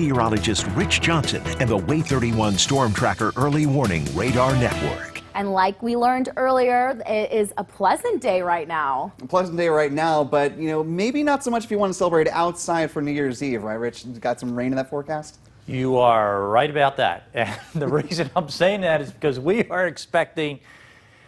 meteorologist Rich Johnson and the Way 31 Storm Tracker Early Warning Radar Network. And like we learned earlier, it is a pleasant day right now. A pleasant day right now, but maybe not so much if you want to celebrate outside for New Year's Eve, right, Rich? Got some rain in that forecast? You are right about that. And the reason I'm saying that is because we are expecting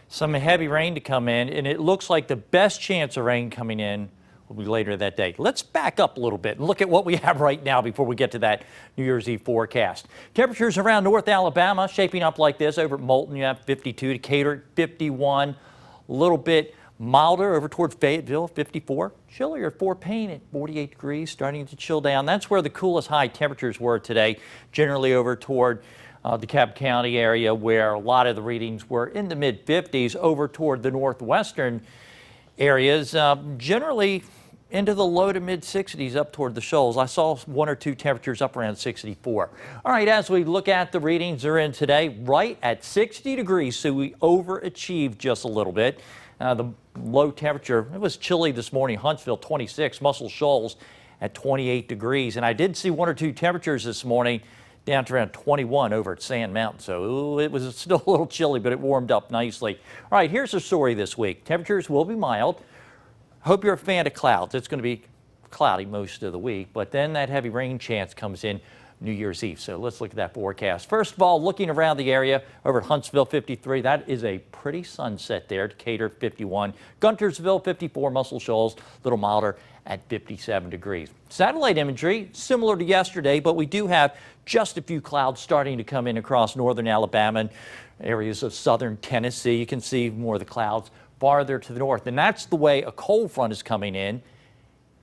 some heavy rain to come in, and it looks like the best chance of rain coming in will be later that day. Let's back up a little bit and look at what we have right now before we get to that New Year's Eve forecast. Temperatures around North Alabama shaping up like this. Over at Moulton, you have 52, Decatur 51, a little bit milder over towards Fayetteville, 54. Chillier at Fort Payne at 48 degrees, starting to chill down. That's where the coolest high temperatures were today, generally over toward DeKalb County area, where a lot of the readings were in the mid-50s. Over toward the northwestern areas, generally into the low to mid-60s up toward the shoals. I saw one or two temperatures up around 64. All right, as we look at the readings they're in today, right at 60 degrees, so we overachieved just a little bit. The low temperature, it was chilly this morning. Huntsville 26, Muscle Shoals at 28 degrees. And I did see one or two temperatures this morning down to around 21 over at Sand Mountain. So it was still a little chilly, but it warmed up nicely. All right, here's the story this week. Temperatures will be mild. Hope you're a fan of clouds. It's going to be cloudy most of the week, but then that heavy rain chance comes in New Year's Eve. So let's look at that forecast. First of all, looking around the area over at Huntsville 53, that is a pretty sunset there. Decatur 51, Guntersville 54, Muscle Shoals a little milder at 57 degrees. Satellite imagery similar to yesterday, but we do have just a few clouds starting to come in across northern Alabama and areas of southern Tennessee. You can see more of the clouds farther to the north, and that's the way a cold front is coming in.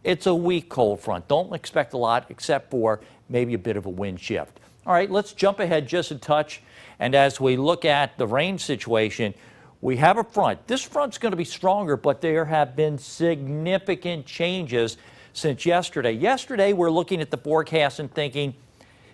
It's a weak cold front. Don't expect a lot except for maybe a bit of a wind shift. All right, let's jump ahead just a touch. And as we look at the rain situation, we have a front. This front's going to be stronger, but there have been significant changes since yesterday. Yesterday, we're looking at the forecast and thinking,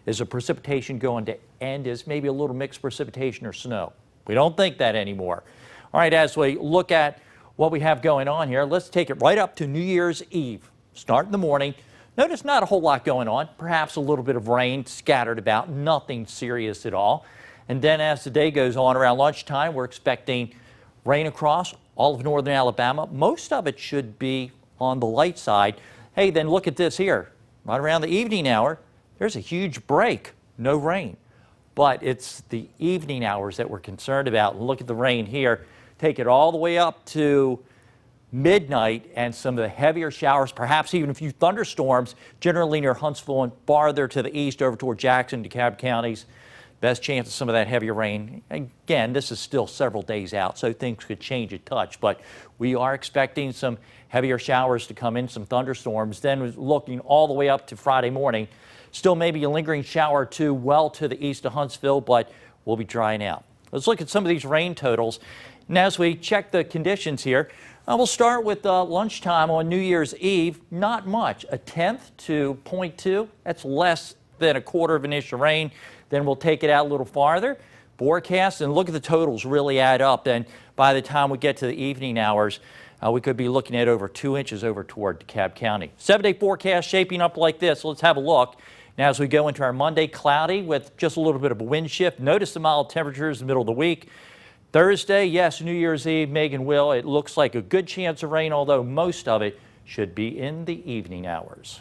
is the precipitation going to end as maybe a little mixed precipitation or snow? We don't think that anymore. All right, as we look at what we have going on here, let's take it right up to New Year's Eve. Start in the morning. Notice not a whole lot going on, perhaps a little bit of rain scattered about, nothing serious at all. And then as the day goes on around lunchtime, we're expecting rain across all of northern Alabama. Most of it should be on the light side. Hey, then look at this here. Right around the evening hour, there's a huge break, no rain. But it's the evening hours that we're concerned about. And look at the rain here. Take it all the way up to midnight, and some of the heavier showers, perhaps even a few thunderstorms, generally near Huntsville and farther to the east over toward Jackson, DeKalb counties. Best chance of some of that heavier rain. Again, this is still several days out, so things could change a touch, but we are expecting some heavier showers to come in, some thunderstorms. Then looking all the way up to Friday morning, still maybe a lingering shower or two well to the east of Huntsville, but we'll be drying out. Let's look at some of these rain totals. And as we check the conditions here, we'll start with lunchtime on New Year's Eve. Not much, a tenth to 0.2. That's less than a quarter of an inch of rain. Then we'll take it out a little farther. Forecast, and look at the totals really add up. And by the time we get to the evening hours, we could be looking at over 2 inches over toward DeKalb County. 7-day forecast shaping up like this. Let's have a look. Now as we go into our Monday, cloudy with just a little bit of a wind shift. Notice the mild temperatures in the middle of the week. Thursday, yes, New Year's Eve, Megan will. It looks like a good chance of rain, although most of it should be in the evening hours.